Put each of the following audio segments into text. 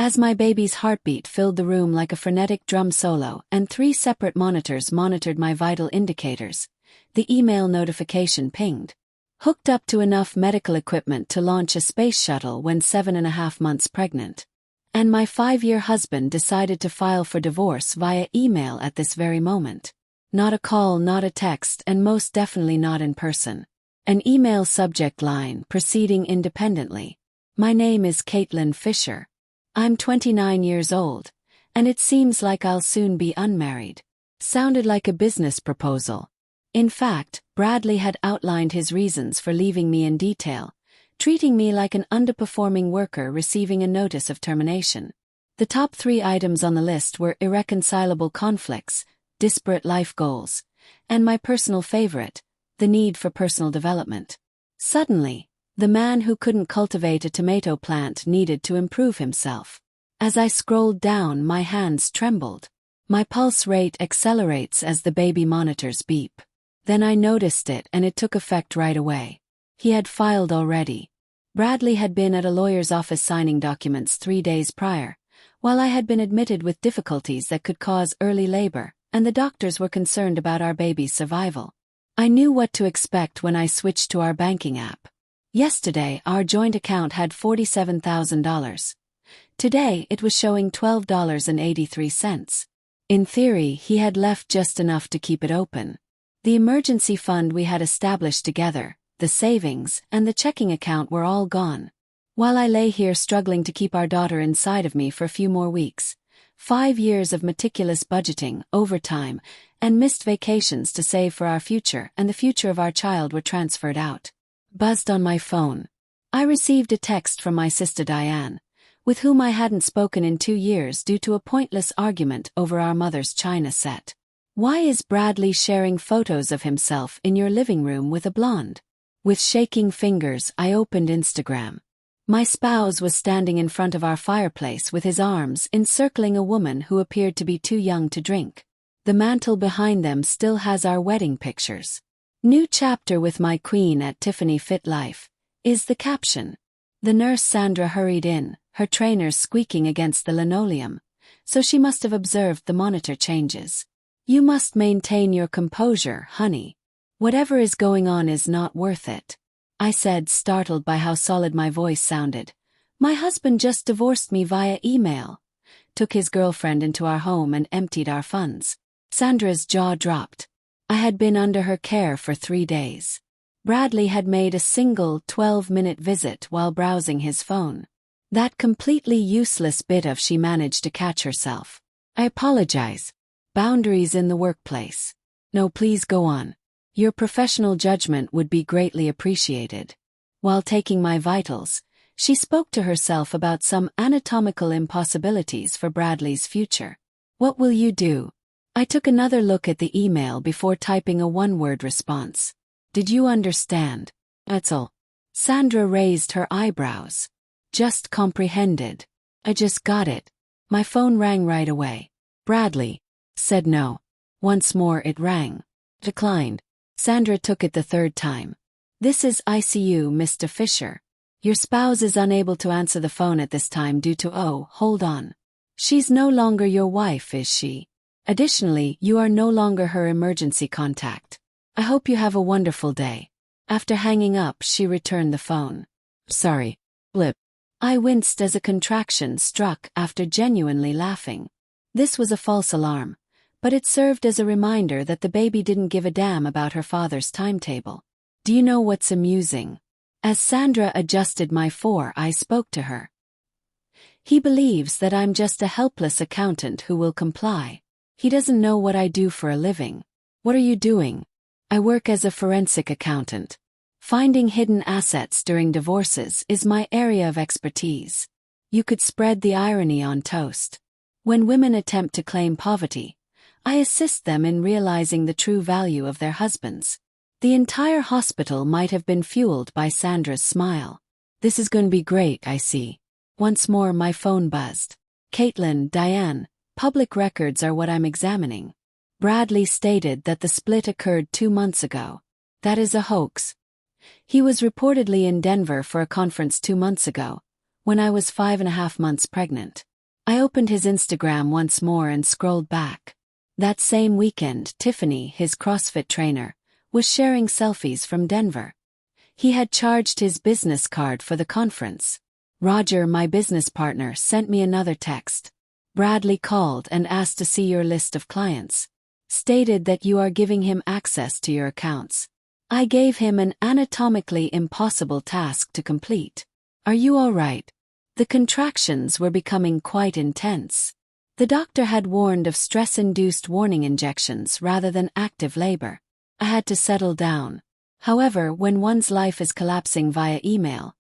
As my baby's heartbeat filled the room like a frenetic drum solo and 3 separate monitors monitored my vital indicators, the email notification pinged. Hooked up to enough medical equipment to launch a space shuttle when 7.5 months pregnant. And my 5-year husband decided to file for divorce via email at this very moment. Not a call, not a text, and most definitely not in person. An email subject line proceeding independently. My name is Caitlin Fisher. I'm 29 years old, and it seems like I'll soon be unmarried. Sounded like a business proposal. In fact, Bradley had outlined his reasons for leaving me in detail, treating me like an underperforming worker receiving a notice of termination. The top 3 items on the list were irreconcilable conflicts, disparate life goals, and my personal favorite, the need for personal development. Suddenly, the man who couldn't cultivate a tomato plant needed to improve himself. As I scrolled down, my hands trembled. My pulse rate accelerates as the baby monitors beep. Then I noticed it, and it took effect right away. He had filed already. Bradley had been at a lawyer's office signing documents 3 days prior, while I had been admitted with difficulties that could cause early labor, and the doctors were concerned about our baby's survival. I knew what to expect when I switched to our banking app. Yesterday, our joint account had $47,000. Today, it was showing $12.83. In theory, he had left just enough to keep it open. The emergency fund we had established together, the savings, and the checking account were all gone. While I lay here struggling to keep our daughter inside of me for a few more weeks, 5 years of meticulous budgeting, overtime, and missed vacations to save for our future and the future of our child were transferred out. Buzzed on my phone. I received a text from my sister Diane, with whom I hadn't spoken in 2 years due to a pointless argument over our mother's china set. Why is Bradley sharing photos of himself in your living room with a blonde? With shaking fingers, I opened Instagram. My spouse was standing in front of our fireplace with his arms encircling a woman who appeared to be too young to drink. The mantle behind them still has our wedding pictures. New chapter with my queen at Tiffany Fit Life, is the caption. The nurse Sandra hurried in, her trainers squeaking against the linoleum, so she must have observed the monitor changes. You must maintain your composure, honey. Whatever is going on is not worth it. I said, startled by how solid my voice sounded. My husband just divorced me via email. Took his girlfriend into our home and emptied our funds. Sandra's jaw dropped. I had been under her care for 3 days. Bradley had made a single 12-minute visit while browsing his phone. That completely useless bit of she managed to catch herself. I apologize. Boundaries in the workplace. No, please go on. Your professional judgment would be greatly appreciated. While taking my vitals, she spoke to herself about some anatomical impossibilities for Bradley's future. What will you do? I took another look at the email before typing a one-word response. Did you understand? That's all. Sandra raised her eyebrows. Just comprehended. I just got it. My phone rang right away. Bradley said no. Once more it rang. Declined. Sandra took it the 3rd time. This is ICU, Mr. Fisher. Your spouse is unable to answer the phone at this time due to hold on. She's no longer your wife, is she? Additionally, you are no longer her emergency contact. I hope you have a wonderful day. After hanging up, she returned the phone. Sorry. Blip. I winced as a contraction struck after genuinely laughing. This was a false alarm, but it served as a reminder that the baby didn't give a damn about her father's timetable. Do you know what's amusing? As Sandra adjusted my I spoke to her. He believes that I'm just a helpless accountant who will comply. He doesn't know what I do for a living. What are you doing? I work as a forensic accountant. Finding hidden assets during divorces is my area of expertise. You could spread the irony on toast. When women attempt to claim poverty, I assist them in realizing the true value of their husbands. The entire hospital might have been fueled by Sandra's smile. This is going to be great, I see. Once more my phone buzzed. Caitlin, Diane, public records are what I'm examining. Bradley stated that the split occurred 2 months ago. That is a hoax. He was reportedly in Denver for a conference 2 months ago, when I was 5.5 months pregnant. I opened his Instagram once more and scrolled back. That same weekend, Tiffany, his CrossFit trainer, was sharing selfies from Denver. He had charged his business card for the conference. Roger, my business partner, sent me another text. Bradley called and asked to see your list of clients. Stated that you are giving him access to your accounts. I gave him an anatomically impossible task to complete. Are you all right? The contractions were becoming quite intense. The doctor had warned of stress-induced warning injections rather than active labor. I had to settle down. However, when one's life is collapsing via email,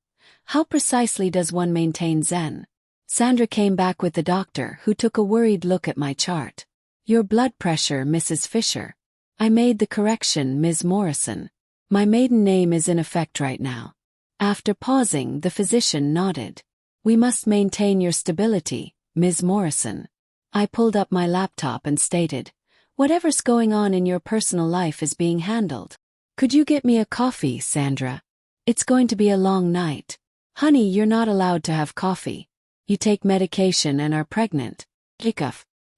how precisely does one maintain zen? Sandra came back with the doctor, who took a worried look at my chart. Your blood pressure, Mrs. Fisher. I made the correction, Ms. Morrison. My maiden name is in effect right now. After pausing, the physician nodded. We must maintain your stability, Ms. Morrison. I pulled up my laptop and stated, whatever's going on in your personal life is being handled. Could you get me a coffee, Sandra? It's going to be a long night. Honey, you're not allowed to have coffee. You take medication and are pregnant. Hiccup.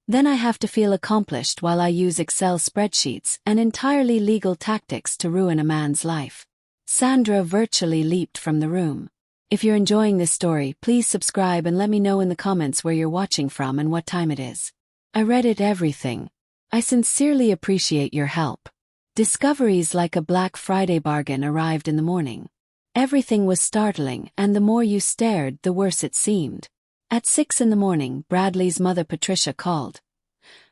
Then I have to feel accomplished while I use Excel spreadsheets and entirely legal tactics to ruin a man's life. Sandra virtually leaped from the room. If you're enjoying this story, please subscribe and let me know in the comments where you're watching from and what time it is. I read it everything. I sincerely appreciate your help. Discoveries like a Black Friday bargain arrived in the morning. Everything was startling, and the more you stared, the worse it seemed. At 6 a.m, Bradley's mother Patricia called.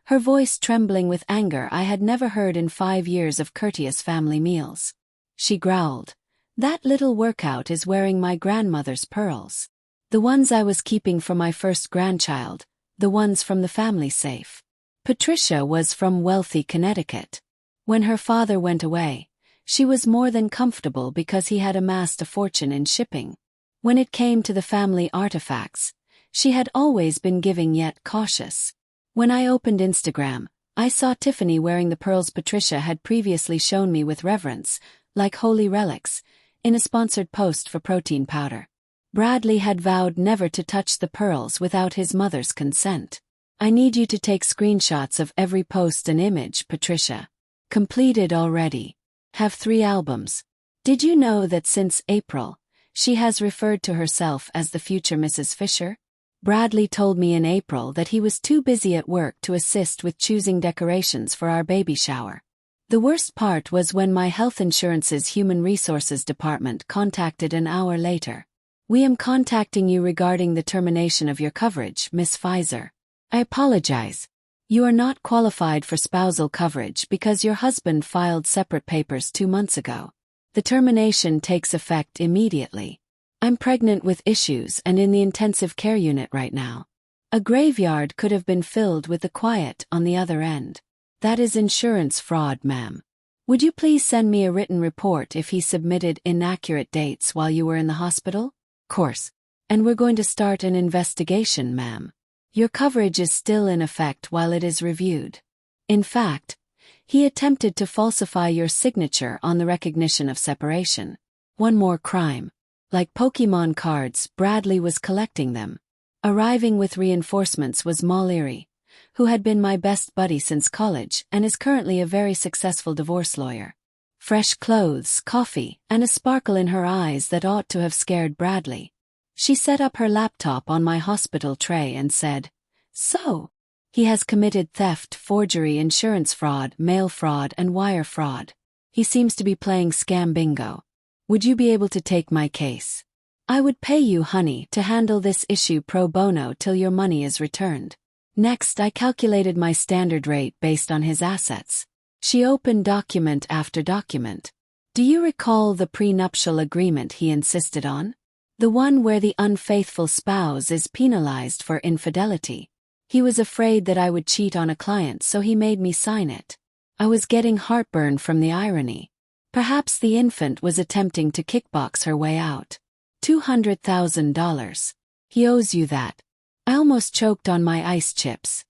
Her voice trembling with anger I had never heard in 5 years of courteous family meals. She growled, "That little workout is wearing my grandmother's pearls. The ones I was keeping for my first grandchild, the ones from the family safe." Patricia was from wealthy Connecticut. When her father went away, she was more than comfortable because he had amassed a fortune in shipping. When it came to the family artifacts, she had always been giving yet cautious. When I opened Instagram, I saw Tiffany wearing the pearls Patricia had previously shown me with reverence, like holy relics, in a sponsored post for protein powder. Bradley had vowed never to touch the pearls without his mother's consent. I need you to take screenshots of every post and image, Patricia. Completed already. Have 3 albums. Did you know that since April, she has referred to herself as the future Mrs. Fisher? Bradley told me in April that he was too busy at work to assist with choosing decorations for our baby shower. The worst part was when my health insurance's human resources department contacted an hour later. "We am contacting you regarding the termination of your coverage, Miss Pfizer. I apologize. You are not qualified for spousal coverage because your husband filed separate papers 2 months ago. The termination takes effect immediately. I'm pregnant with issues and in the intensive care unit right now." A graveyard could have been filled with the quiet on the other end. "That is insurance fraud, ma'am. Would you please send me a written report if he submitted inaccurate dates while you were in the hospital?" "Course. And we're going to start an investigation, ma'am. Your coverage is still in effect while it is reviewed. In fact, he attempted to falsify your signature on the recognition of separation. One more crime. Like Pokemon cards, Bradley was collecting them. Arriving with reinforcements was Mallory, who had been my best buddy since college and is currently a very successful divorce lawyer. Fresh clothes, coffee, and a sparkle in her eyes that ought to have scared Bradley. She set up her laptop on my hospital tray and said, "So, he has committed theft, forgery, insurance fraud, mail fraud, and wire fraud. He seems to be playing scam bingo. Would you be able to take my case? I would pay you, honey, to handle this issue pro bono till your money is returned." Next, I calculated my standard rate based on his assets. She opened document after document. "Do you recall the prenuptial agreement he insisted on? The one where the unfaithful spouse is penalized for infidelity. He was afraid that I would cheat on a client, so he made me sign it. I was getting heartburn from the irony. Perhaps the infant was attempting to kickbox her way out. $200,000. He owes you that." I almost choked on my ice chips.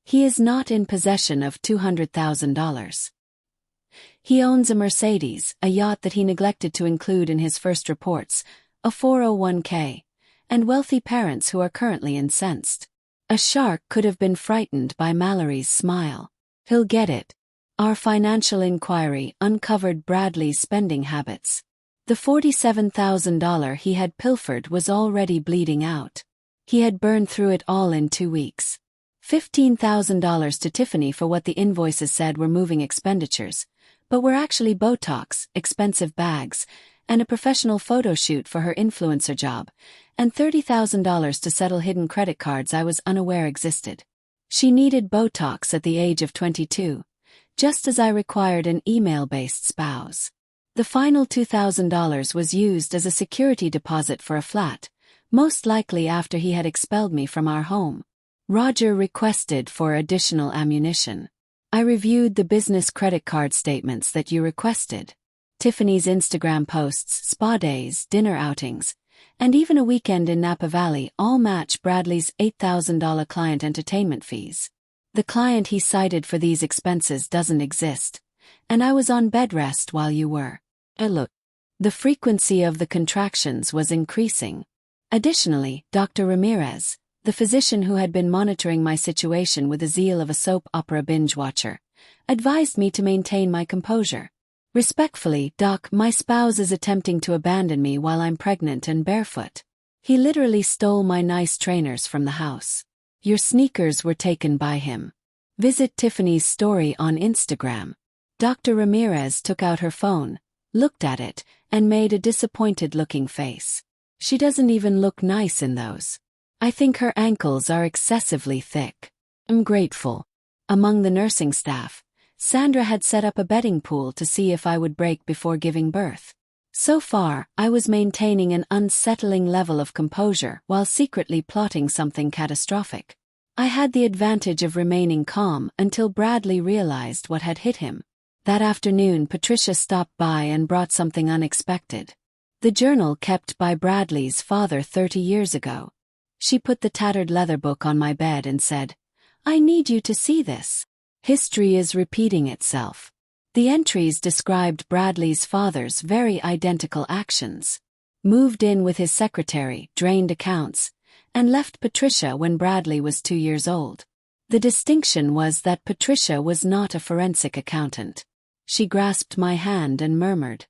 He is not in possession of $200,000. He owns a Mercedes, a yacht that he neglected to include in his first reports, a 401k, and wealthy parents who are currently incensed. A shark could have been frightened by Mallory's smile. He'll get it. Our financial inquiry uncovered Bradley's spending habits. The $47,000 he had pilfered was already bleeding out. He had burned through it all in 2 weeks. $15,000 to Tiffany for what the invoices said were moving expenditures, but were actually Botox, expensive bags, and a professional photo shoot for her influencer job, and $30,000 to settle hidden credit cards I was unaware existed. She needed Botox at the age of 22, just as I required an email-based spouse. The final $2,000 was used as a security deposit for a flat, most likely after he had expelled me from our home. Roger requested for additional ammunition. I reviewed the business credit card statements that you requested. Tiffany's Instagram posts, spa days, dinner outings, and even a weekend in Napa Valley all match Bradley's $8,000 client entertainment fees. The client he cited for these expenses doesn't exist, and I was on bed rest while you were. Look. The frequency of the contractions was increasing. Additionally, Dr. Ramirez, the physician who had been monitoring my situation with the zeal of a soap opera binge watcher, advised me to maintain my composure. Respectfully, Doc, my spouse is attempting to abandon me while I'm pregnant and barefoot. He literally stole my nice trainers from the house. Your sneakers were taken by him. Visit Tiffany's story on Instagram. Dr. Ramirez took out her phone, looked at it, and made a disappointed-looking face. She doesn't even look nice in those. I think her ankles are excessively thick. I'm grateful. Among the nursing staff, Sandra had set up a betting pool to see if I would break before giving birth. So far, I was maintaining an unsettling level of composure while secretly plotting something catastrophic. I had the advantage of remaining calm until Bradley realized what had hit him. That afternoon, Patricia stopped by and brought something unexpected. The journal kept by Bradley's father 30 years ago. She put the tattered leather book on my bed and said, "I need you to see this. History is repeating itself." The entries described Bradley's father's very identical actions. Moved in with his secretary, drained accounts, and left Patricia when Bradley was 2 years old. The distinction was that Patricia was not a forensic accountant. She grasped my hand and murmured,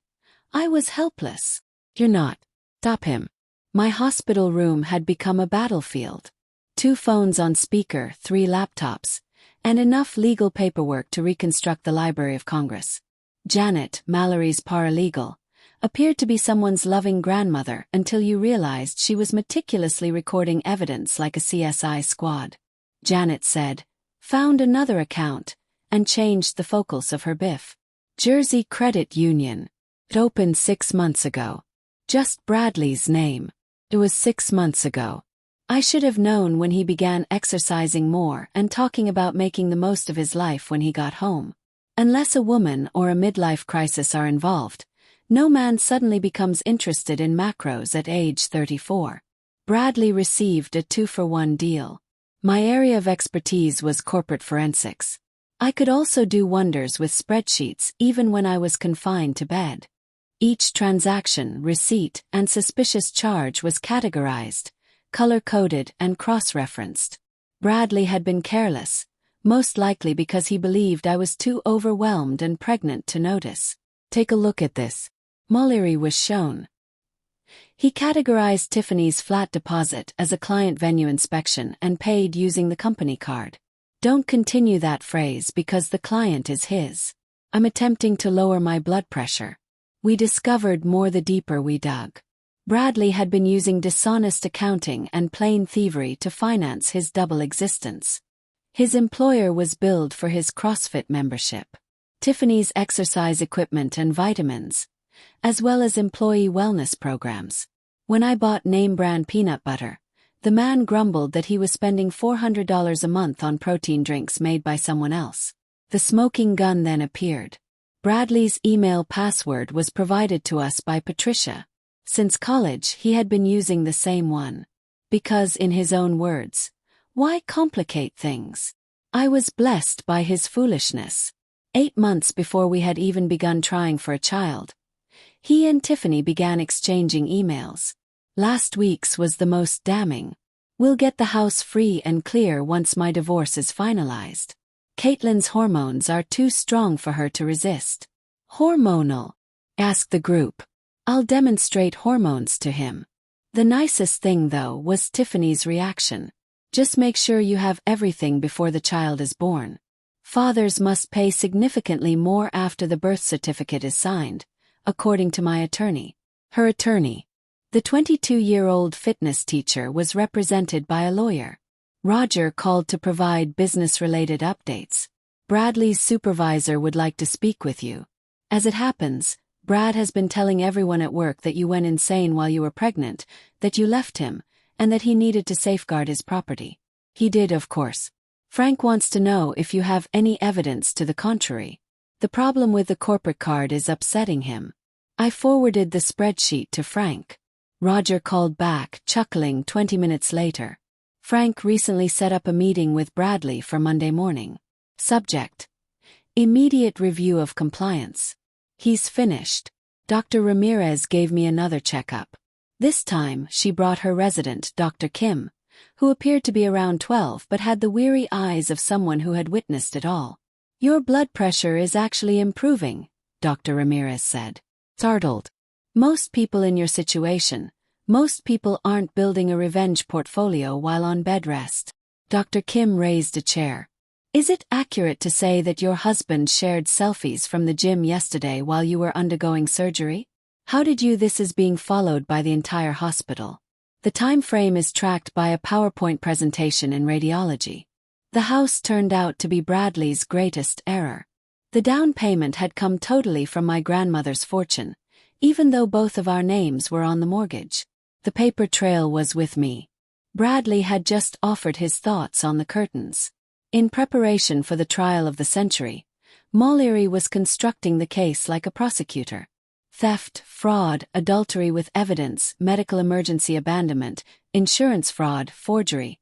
"I was helpless." "You're not. Stop him." My hospital room had become a battlefield. 2 phones on speaker, 3 laptops, and enough legal paperwork to reconstruct the Library of Congress. Janet, Mallory's paralegal, appeared to be someone's loving grandmother until you realized she was meticulously recording evidence like a CSI squad. Janet said, "Found another account," and changed the focus of her biff. Jersey Credit Union. It opened 6 months ago. Just Bradley's name. It was 6 months ago. I should have known when he began exercising more and talking about making the most of his life when he got home. Unless a woman or a midlife crisis are involved, no man suddenly becomes interested in macros at age 34. Bradley received a 2-for-1 deal. My area of expertise was corporate forensics. I could also do wonders with spreadsheets even when I was confined to bed. Each transaction, receipt, and suspicious charge was categorized, color-coded, and cross-referenced. Bradley had been careless, most likely because he believed I was too overwhelmed and pregnant to notice. Take a look at this. Mullery was shown. He categorized Tiffany's flat deposit as a client venue inspection and paid using the company card. Don't continue that phrase because the client is his. I'm attempting to lower my blood pressure. We discovered more the deeper we dug. Bradley had been using dishonest accounting and plain thievery to finance his double existence. His employer was billed for his CrossFit membership, Tiffany's exercise equipment and vitamins, as well as employee wellness programs. When I bought name-brand peanut butter, the man grumbled that he was spending $400 a month on protein drinks made by someone else. The smoking gun then appeared. Bradley's email password was provided to us by Patricia. Since college, he had been using the same one. Because, in his own words, why complicate things? I was blessed by his foolishness. 8 months before we had even begun trying for a child, he and Tiffany began exchanging emails. Last week's was the most damning. We'll get the house free and clear once my divorce is finalized. Caitlin's hormones are too strong for her to resist. Hormonal? Asked the group. I'll demonstrate hormones to him. The nicest thing, though, was Tiffany's reaction. Just make sure you have everything before the child is born. Fathers must pay significantly more after the birth certificate is signed, according to my attorney. Her attorney. The 22-year-old fitness teacher was represented by a lawyer. Roger called to provide business-related updates. Bradley's supervisor would like to speak with you. As it happens, Brad has been telling everyone at work that you went insane while you were pregnant, that you left him, and that he needed to safeguard his property. He did, of course. Frank wants to know if you have any evidence to the contrary. The problem with the corporate card is upsetting him. I forwarded the spreadsheet to Frank. Roger called back, chuckling 20 minutes later. Frank recently set up a meeting with Bradley for Monday morning. Subject: immediate review of compliance. He's finished. Dr. Ramirez gave me another checkup. This time, she brought her resident, Dr. Kim, who appeared to be around 12 but had the weary eyes of someone who had witnessed it all. Your blood pressure is actually improving, Dr. Ramirez said. Startled. Most people in your situation, most people aren't building a revenge portfolio while on bed rest. Dr. Kim raised a chair. Is it accurate to say that your husband shared selfies from the gym yesterday while you were undergoing surgery? How did you? This is being followed by the entire hospital. The time frame is tracked by a PowerPoint presentation in radiology. The house turned out to be Bradley's greatest error. The down payment had come totally from my grandmother's fortune, even though both of our names were on the mortgage. The paper trail was with me. Bradley had just offered his thoughts on the curtains. In preparation for the trial of the century, Mullery was constructing the case like a prosecutor. Theft, fraud, adultery with evidence, medical emergency abandonment, insurance fraud, forgery,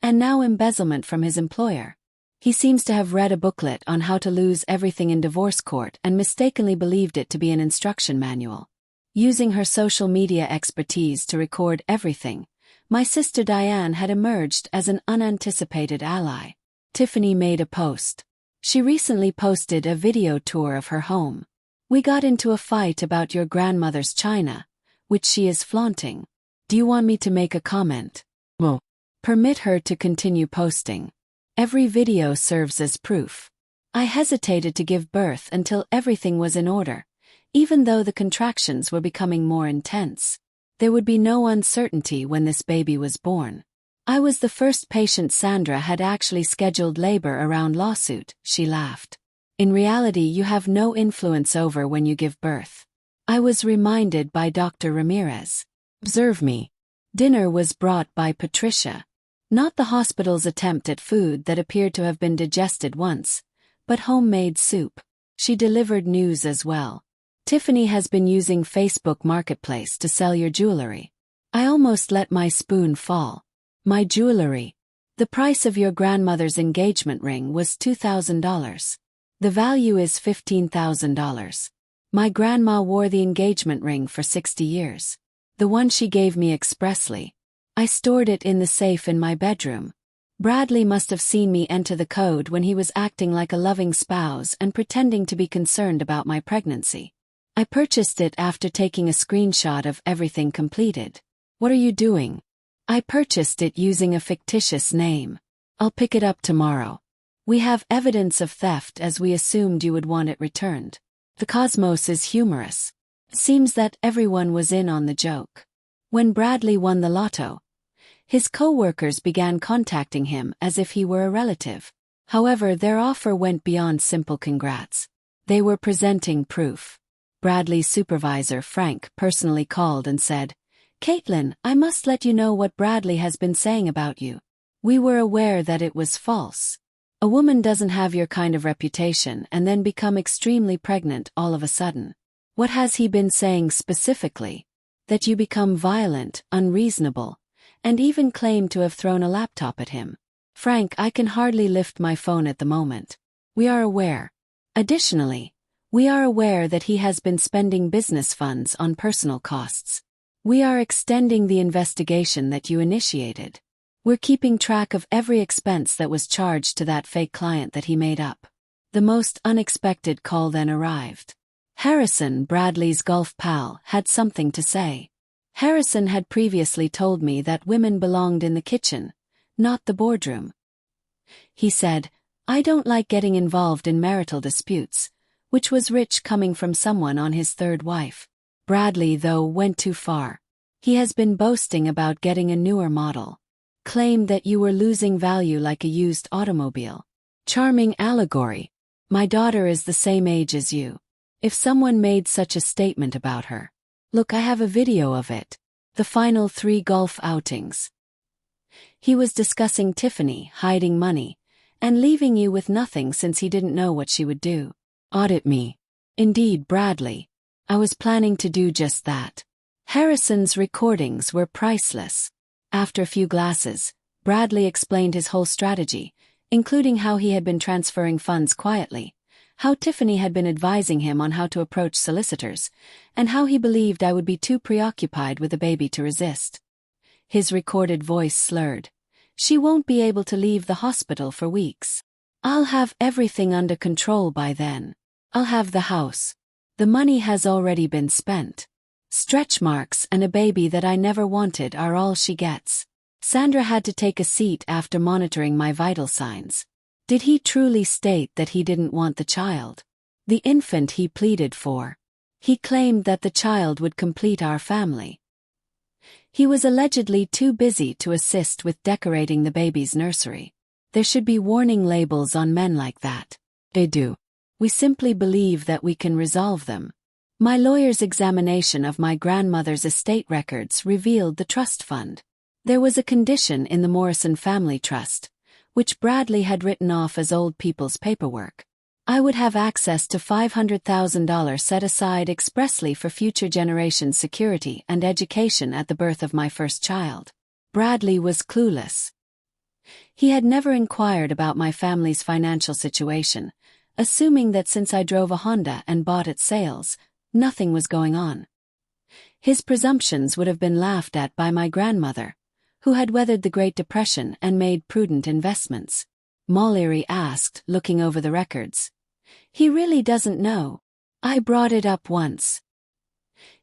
and now embezzlement from his employer. He seems to have read a booklet on how to lose everything in divorce court and mistakenly believed it to be an instruction manual. Using her social media expertise to record everything, my sister Diane had emerged as an unanticipated ally. Tiffany made a post. She recently posted a video tour of her home. We got into a fight about your grandmother's china, which she is flaunting. Do you want me to make a comment? No. Permit her to continue posting. Every video serves as proof. I hesitated to give birth until everything was in order, even though the contractions were becoming more intense. There would be no uncertainty when this baby was born. I was the first patient Sandra had actually scheduled labor around lawsuit, she laughed. In reality, you have no influence over when you give birth. I was reminded by Dr. Ramirez. Observe me. Dinner was brought by Patricia. Not the hospital's attempt at food that appeared to have been digested once, but homemade soup. She delivered news as well. Tiffany has been using Facebook Marketplace to sell your jewelry. I almost let my spoon fall. My jewelry. The price of your grandmother's engagement ring was $2,000. The value is $15,000. My grandma wore the engagement ring for 60 years. The one she gave me expressly. I stored it in the safe in my bedroom. Bradley must have seen me enter the code when he was acting like a loving spouse and pretending to be concerned about my pregnancy. I purchased it after taking a screenshot of everything completed. What are you doing? I purchased it using a fictitious name. I'll pick it up tomorrow. We have evidence of theft as we assumed you would want it returned. The cosmos is humorous. Seems that everyone was in on the joke. When Bradley won the lotto, his co-workers began contacting him as if he were a relative. However, their offer went beyond simple congrats. They were presenting proof. Bradley's supervisor, Frank, personally called and said, Caitlin, I must let you know what Bradley has been saying about you. We were aware that it was false. A woman doesn't have your kind of reputation and then become extremely pregnant all of a sudden. What has he been saying specifically? That you become violent, unreasonable, and even claim to have thrown a laptop at him. Frank, I can hardly lift my phone at the moment. We are aware. Additionally, we are aware that he has been spending business funds on personal costs. We are extending the investigation that you initiated. We're keeping track of every expense that was charged to that fake client that he made up. The most unexpected call then arrived. Harrison, Bradley's golf pal, had something to say. Harrison had previously told me that women belonged in the kitchen, not the boardroom. He said, "I don't like getting involved in marital disputes," which was rich coming from someone on his third wife. Bradley, though, went too far. He has been boasting about getting a newer model. Claimed that you were losing value like a used automobile. Charming allegory. My daughter is the same age as you. If someone made such a statement about her. Look, I have a video of it. The final 3 golf outings. He was discussing Tiffany hiding money and leaving you with nothing since he didn't know what she would do. Audit me. Indeed, Bradley. I was planning to do just that. Harrison's recordings were priceless. After a few glasses, Bradley explained his whole strategy, including how he had been transferring funds quietly, how Tiffany had been advising him on how to approach solicitors, and how he believed I would be too preoccupied with the baby to resist. His recorded voice slurred. She won't be able to leave the hospital for weeks. I'll have everything under control by then. I'll have the house. The money has already been spent. Stretch marks and a baby that I never wanted are all she gets. Sandra had to take a seat after monitoring my vital signs. Did he truly state that he didn't want the child? The infant he pleaded for. He claimed that the child would complete our family. He was allegedly too busy to assist with decorating the baby's nursery. There should be warning labels on men like that. They do. We simply believe that we can resolve them. My lawyer's examination of my grandmother's estate records revealed the trust fund. There was a condition in the Morrison Family Trust, which Bradley had written off as old people's paperwork. I would have access to $500,000 set aside expressly for future generations' security and education at the birth of my first child. Bradley was clueless. He had never inquired about my family's financial situation, assuming that since I drove a Honda and bought at sales, nothing was going on. His presumptions would have been laughed at by my grandmother, who had weathered the Great Depression and made prudent investments. Mulleary asked, looking over the records. He really doesn't know. I brought it up once.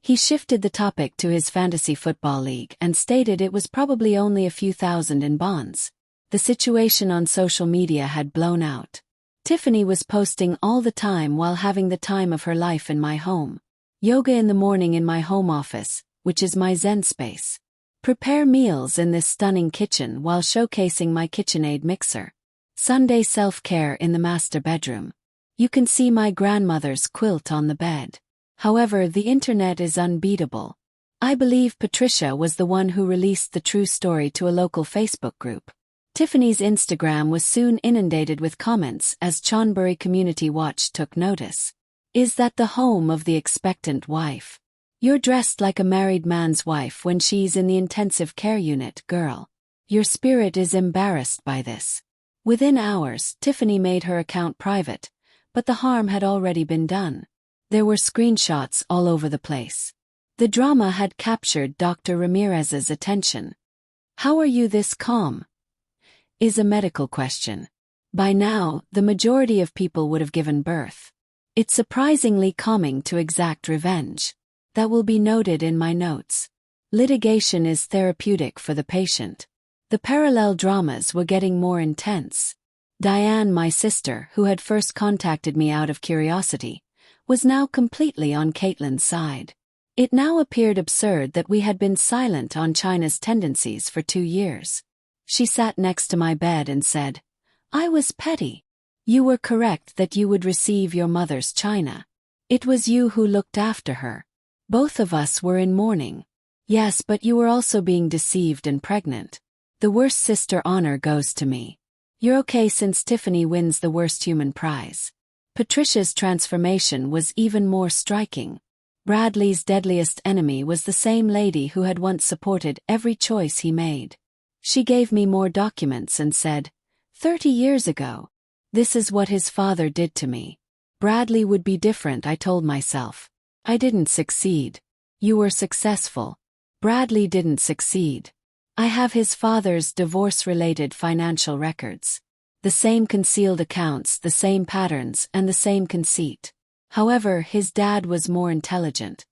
He shifted the topic to his fantasy football league and stated it was probably only a few thousand in bonds. The situation on social media had blown out. Tiffany was posting all the time while having the time of her life in my home. Yoga in the morning in my home office, which is my Zen space. Prepare meals in this stunning kitchen while showcasing my KitchenAid mixer. Sunday self-care in the master bedroom. You can see my grandmother's quilt on the bed. However, the internet is unbeatable. I believe Patricia was the one who released the true story to a local Facebook group. Tiffany's Instagram was soon inundated with comments as Chonburi Community Watch took notice. Is that the home of the expectant wife? You're dressed like a married man's wife when she's in the intensive care unit, girl. Your spirit is embarrassed by this. Within hours, Tiffany made her account private, but the harm had already been done. There were screenshots all over the place. The drama had captured Dr. Ramirez's attention. How are you this calm? Is a medical question. By now, the majority of people would have given birth. It's surprisingly calming to exact revenge. That will be noted in my notes. Litigation is therapeutic for the patient. The parallel dramas were getting more intense. Diane, my sister, who had first contacted me out of curiosity, was now completely on Caitlin's side. It now appeared absurd that we had been silent on China's tendencies for 2 years. She sat next to my bed and said, I was petty. You were correct that you would receive your mother's china. It was you who looked after her. Both of us were in mourning. Yes, but you were also being deceived and pregnant. The worst sister honor goes to me. You're okay since Tiffany wins the worst human prize. Patricia's transformation was even more striking. Bradley's deadliest enemy was the same lady who had once supported every choice he made. She gave me more documents and said, 30 years ago. This is what his father did to me. Bradley would be different, I told myself. I didn't succeed. You were successful. Bradley didn't succeed. I have his father's divorce-related financial records. The same concealed accounts, the same patterns, and the same conceit. However, his dad was more intelligent.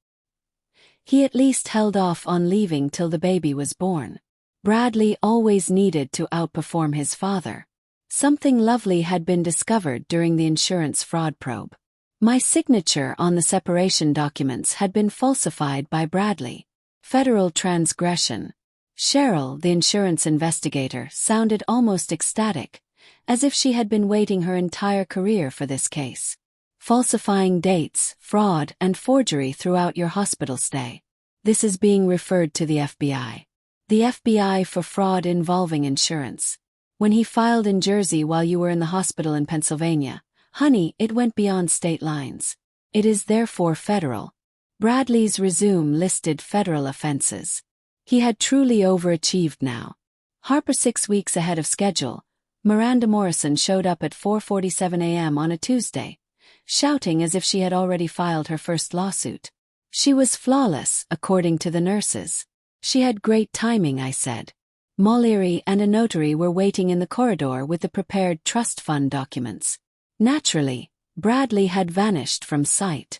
He at least held off on leaving till the baby was born. Bradley always needed to outperform his father. Something lovely had been discovered during the insurance fraud probe. My signature on the separation documents had been falsified by Bradley. Federal transgression. Cheryl, the insurance investigator, sounded almost ecstatic, as if she had been waiting her entire career for this case. Falsifying dates, fraud, and forgery throughout your hospital stay. This is being referred to the FBI. The FBI for fraud involving insurance. When he filed in Jersey while you were in the hospital in Pennsylvania, honey, it went beyond state lines. It is therefore federal. Bradley's resume listed federal offenses. He had truly overachieved now. Harper 6 weeks ahead of schedule, Miranda Morrison showed up at 4:47 a.m. on a Tuesday, shouting as if she had already filed her first lawsuit. She was flawless, according to the nurses. She had great timing, I said. Mollery and a notary were waiting in the corridor with the prepared trust fund documents. Naturally, Bradley had vanished from sight.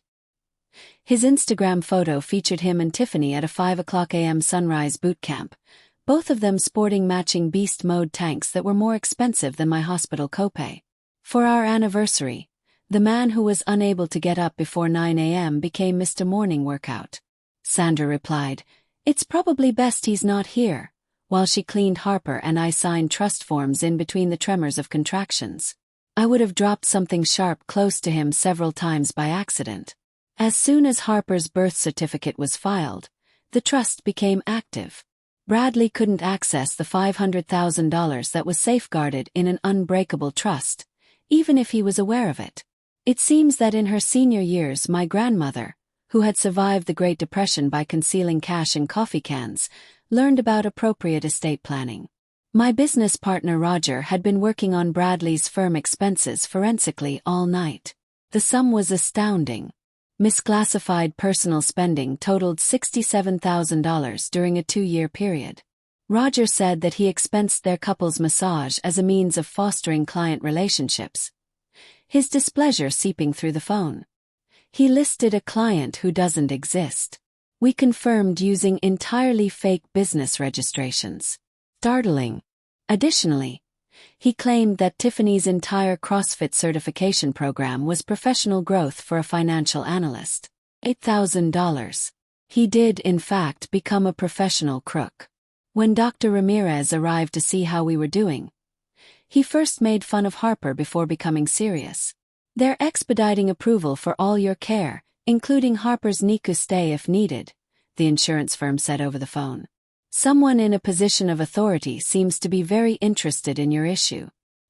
His Instagram photo featured him and Tiffany at a 5:00 a.m. sunrise boot camp, both of them sporting matching beast mode tanks that were more expensive than my hospital copay. For our anniversary, the man who was unable to get up before 9 a.m. became Mr. Morning Workout. Sandra replied, "It's probably best he's not here," while she cleaned Harper and I signed trust forms in between the tremors of contractions. I would have dropped something sharp close to him several times by accident. As soon as Harper's birth certificate was filed, the trust became active. Bradley couldn't access the $500,000 that was safeguarded in an unbreakable trust, even if he was aware of it. It seems that in her senior years my grandmother, who had survived the Great Depression by concealing cash in coffee cans, learned about appropriate estate planning. My business partner Roger had been working on Bradley's firm expenses forensically all night. The sum was astounding. Misclassified personal spending totaled $67,000 during a 2-year period. Roger said that he expensed their couple's massage as a means of fostering client relationships, his displeasure seeping through the phone. He listed a client who doesn't exist. We confirmed using entirely fake business registrations. Startling. Additionally, he claimed that Tiffany's entire CrossFit certification program was professional growth for a financial analyst. $8,000. He did, in fact, become a professional crook. When Dr. Ramirez arrived to see how we were doing, he first made fun of Harper before becoming serious. "They're expediting approval for all your care, including Harper's NICU stay if needed," the insurance firm said over the phone. "Someone in a position of authority seems to be very interested in your issue."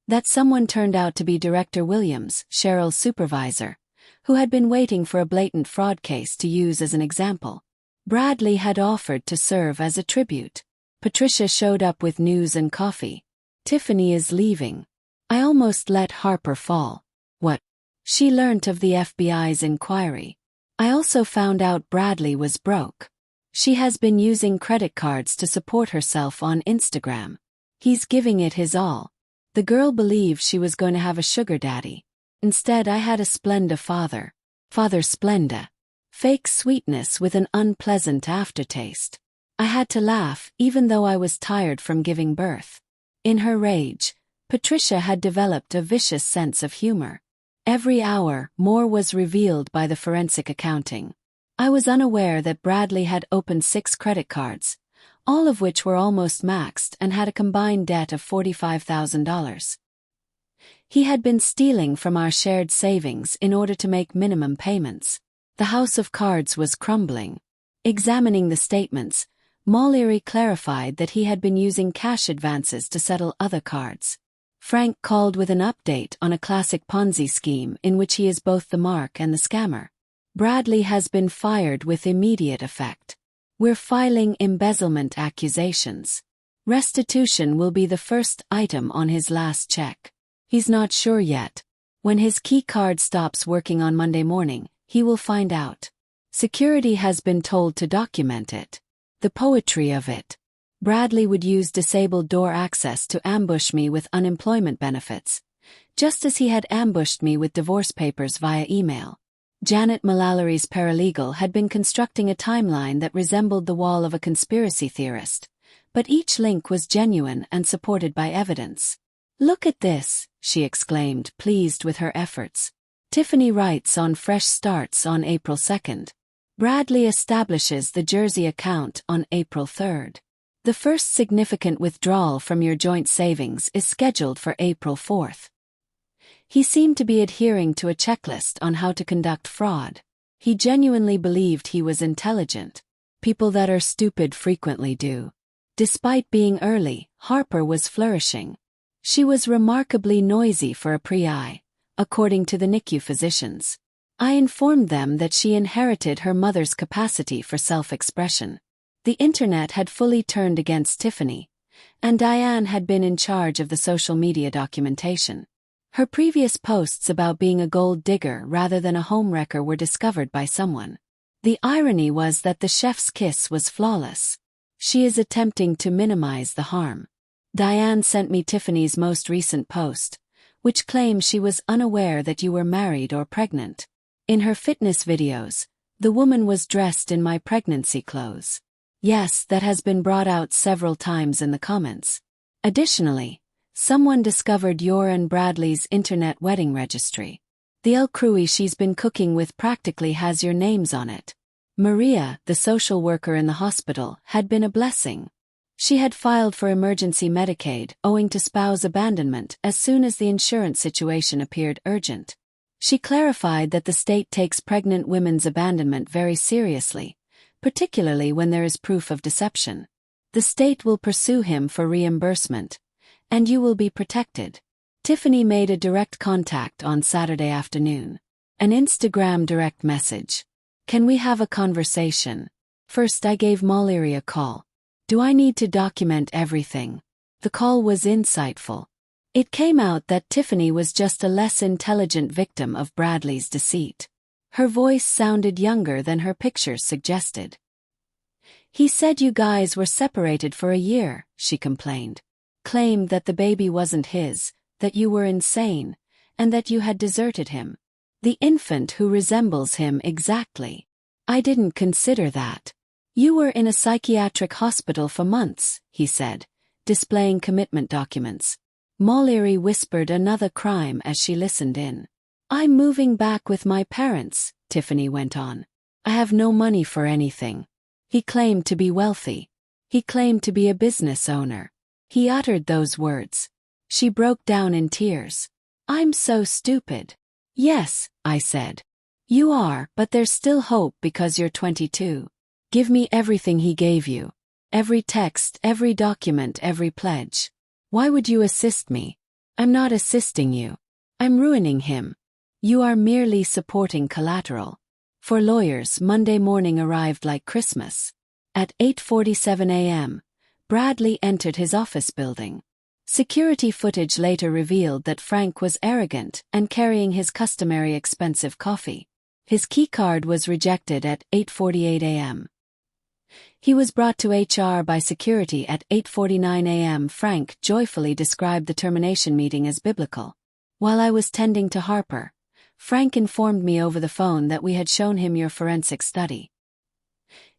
That someone turned out to be Director Williams, Cheryl's supervisor, who had been waiting for a blatant fraud case to use as an example. Bradley had offered to serve as a tribute. Patricia showed up with news and coffee. "Tiffany is leaving." I almost let Harper fall. What? She learnt of the FBI's inquiry. I also found out Bradley was broke. She has been using credit cards to support herself on Instagram. He's giving it his all. The girl believed she was going to have a sugar daddy. Instead, I had a Splenda father. Father Splenda. Fake sweetness with an unpleasant aftertaste. I had to laugh, even though I was tired from giving birth. In her rage, Patricia had developed a vicious sense of humor. Every hour, more was revealed by the forensic accounting. I was unaware that Bradley had opened 6 credit cards, all of which were almost maxed and had a combined debt of $45,000. He had been stealing from our shared savings in order to make minimum payments. The house of cards was crumbling. Examining the statements, Mollery clarified that he had been using cash advances to settle other cards. Frank called with an update on a classic Ponzi scheme in which he is both the mark and the scammer. Bradley has been fired with immediate effect. We're filing embezzlement accusations. Restitution will be the first item on his last check. He's not sure yet. When his key card stops working on Monday morning, he will find out. Security has been told to document it. The poetry of it. Bradley would use disabled door access to ambush me with unemployment benefits, just as he had ambushed me with divorce papers via email. Janet Mullalary's paralegal had been constructing a timeline that resembled the wall of a conspiracy theorist, but each link was genuine and supported by evidence. "Look at this," she exclaimed, pleased with her efforts. Tiffany writes on Fresh Starts on April 2nd. Bradley establishes the Jersey account on April 3rd. The first significant withdrawal from your joint savings is scheduled for April 4th. He seemed to be adhering to a checklist on how to conduct fraud. He genuinely believed he was intelligent. People that are stupid frequently do. Despite being early, Harper was flourishing. She was remarkably noisy for a pre-I, according to the NICU physicians. I informed them that she inherited her mother's capacity for self-expression. The internet had fully turned against Tiffany, and Diane had been in charge of the social media documentation. Her previous posts about being a gold digger rather than a homewrecker were discovered by someone. The irony was that the chef's kiss was flawless. She is attempting to minimize the harm. Diane sent me Tiffany's most recent post, which claims she was unaware that you were married or pregnant. In her fitness videos, the woman was dressed in my pregnancy clothes. Yes, that has been brought out several times in the comments. Additionally, someone discovered your and Bradley's internet wedding registry. The El Crui she's been cooking with practically has your names on it. Maria, the social worker in the hospital, had been a blessing. She had filed for emergency Medicaid owing to spouse abandonment as soon as the insurance situation appeared urgent. She clarified that the state takes pregnant women's abandonment very seriously, particularly when there is proof of deception. The state will pursue him for reimbursement, and you will be protected. Tiffany made a direct contact on Saturday afternoon. An Instagram direct message. "Can we have a conversation?" First I gave Mullary a call. "Do I need to document everything?" The call was insightful. It came out that Tiffany was just a less intelligent victim of Bradley's deceit. Her voice sounded younger than her pictures suggested. "He said you guys were separated for a year," she complained. "Claimed that the baby wasn't his, that you were insane, and that you had deserted him. The infant who resembles him exactly. I didn't consider that. You were in a psychiatric hospital for months," he said, displaying commitment documents. Mullary whispered another crime as she listened in. "I'm moving back with my parents," Tiffany went on. "I have no money for anything." He claimed to be wealthy. He claimed to be a business owner. He uttered those words. She broke down in tears. "I'm so stupid." "Yes," I said. "You are, but there's still hope because you're 22. Give me everything he gave you. Every text, every document, every pledge. Why would you assist me? I'm not assisting you. I'm ruining him. You are merely supporting collateral." For lawyers, Monday morning arrived like Christmas. At 8:47 a.m., Bradley entered his office building. Security footage later revealed that Frank was arrogant and carrying his customary expensive coffee. His keycard was rejected at 8:48 a.m. He was brought to HR by security at 8:49 a.m. Frank joyfully described the termination meeting as biblical. While I was tending to Harper, Frank informed me over the phone that we had shown him your forensic study.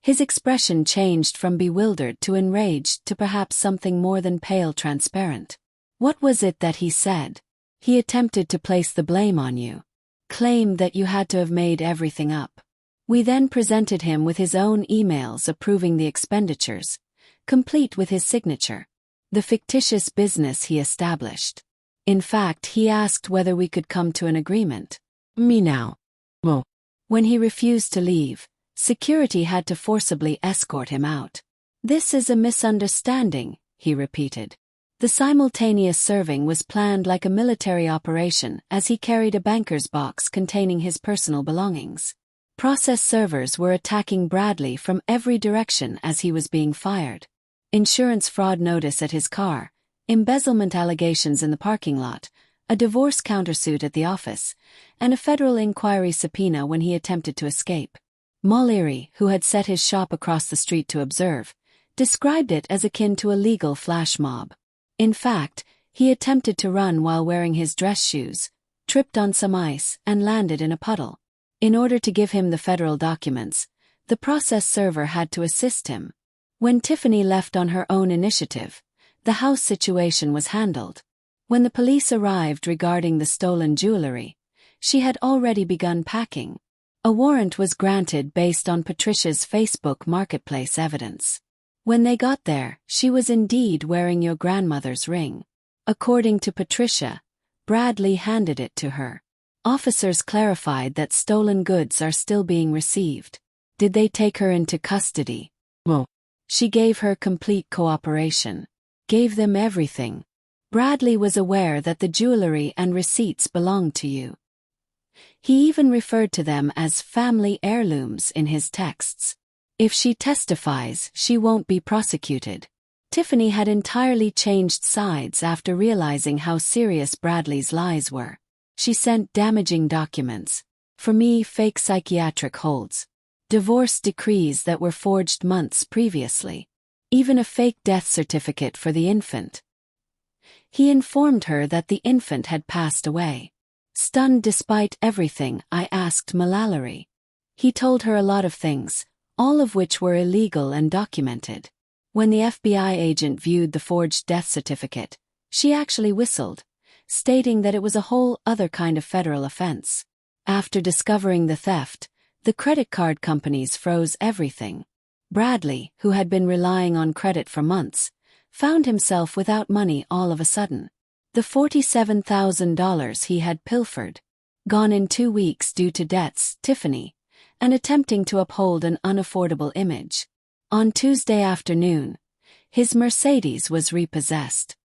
His expression changed from bewildered to enraged to perhaps something more than pale transparent. "What was it that he said?" "He attempted to place the blame on you. Claimed that you had to have made everything up." We then presented him with his own emails approving the expenditures, complete with his signature. The fictitious business he established. In fact, he asked whether we could come to an agreement. Me now. Well. When he refused to leave, security had to forcibly escort him out. "This is a misunderstanding," he repeated. The simultaneous serving was planned like a military operation as he carried a banker's box containing his personal belongings. Process servers were attacking Bradley from every direction as he was being fired. Insurance fraud notice at his car, embezzlement allegations in the parking lot, a divorce countersuit at the office, and a federal inquiry subpoena when he attempted to escape. Mullary, who had set his shop across the street to observe, described it as akin to a legal flash mob. In fact, he attempted to run while wearing his dress shoes, tripped on some ice, and landed in a puddle. In order to give him the federal documents, the process server had to assist him. When Tiffany left on her own initiative, the house situation was handled. When the police arrived regarding the stolen jewelry, she had already begun packing. A warrant was granted based on Patricia's Facebook Marketplace evidence. When they got there, she was indeed wearing your grandmother's ring. According to Patricia, Bradley handed it to her. Officers clarified that stolen goods are still being received. Did they take her into custody? No. She gave her complete cooperation. Gave them everything. Bradley was aware that the jewelry and receipts belonged to you. He even referred to them as family heirlooms in his texts. If she testifies, she won't be prosecuted. Tiffany had entirely changed sides after realizing how serious Bradley's lies were. She sent damaging documents. For me, fake psychiatric holds. Divorce decrees that were forged months previously. Even a fake death certificate for the infant. He informed her that the infant had passed away. Stunned despite everything, I asked Mallory. He told her a lot of things, all of which were illegal and documented. When the FBI agent viewed the forged death certificate, she actually whistled, stating that it was a whole other kind of federal offense. After discovering the theft, the credit card companies froze everything. Bradley, who had been relying on credit for months, found himself without money all of a sudden. The $47,000 he had pilfered, gone in 2 weeks due to debts, Tiffany, and attempting to uphold an unaffordable image. On Tuesday afternoon, his Mercedes was repossessed.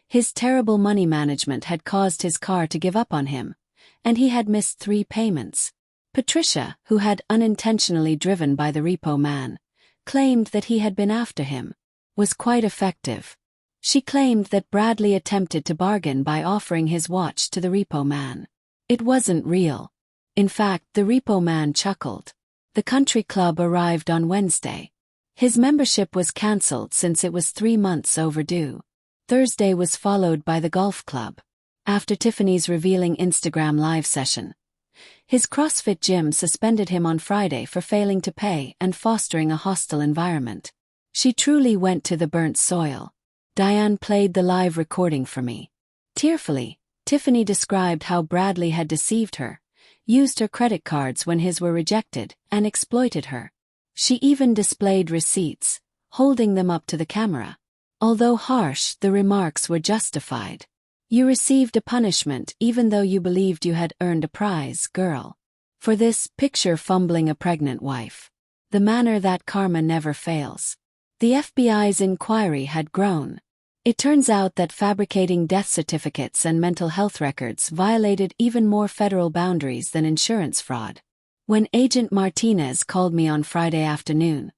His terrible money management had caused his car to give up on him, and he had missed 3 payments. Patricia, who had unintentionally driven by the repo man, claimed that he had been after him, was quite effective. She claimed that Bradley attempted to bargain by offering his watch to the repo man. It wasn't real. In fact, the repo man chuckled. The country club arrived on Wednesday. His membership was cancelled since it was 3 months overdue. Thursday was followed by the golf club. After Tiffany's revealing Instagram live session, his CrossFit gym suspended him on Friday for failing to pay and fostering a hostile environment. She truly went to the burnt soil. Diane played the live recording for me. Tearfully, Tiffany described how Bradley had deceived her, used her credit cards when his were rejected, and exploited her. She even displayed receipts, holding them up to the camera. Although harsh, the remarks were justified. You received a punishment even though you believed you had earned a prize, girl. For this, picture fumbling a pregnant wife. The manner that karma never fails. The FBI's inquiry had grown. It turns out that fabricating death certificates and mental health records violated even more federal boundaries than insurance fraud. When Agent Martinez called me on Friday afternoon,